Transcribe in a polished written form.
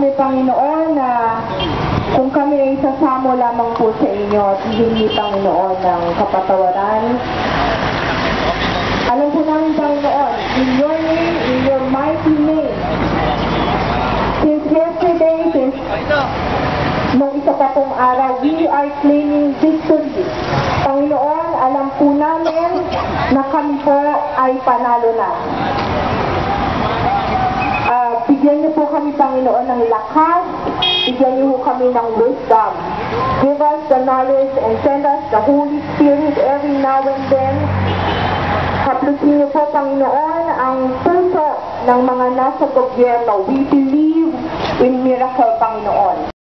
kami, Panginoon, na kung kami ay sasamo lamang po sa inyo at hindi, Panginoon, ng kapatawaran. Alam po namin, Panginoon, in your name, in your mighty name, since yesterday, since nung isa pa pong araw, we are claiming victory. Panginoon, alam po namin na kami po ay panalo na. Bigyan niyo po kami, Panginoon, ng lakas. Bigyan niyo po kami ng wisdom. Give us the knowledge and send us the Holy Spirit every now and then. Haplusin niyo po, Panginoon, ang puso ng mga nasa gobyerno. We believe in miracle, Panginoon.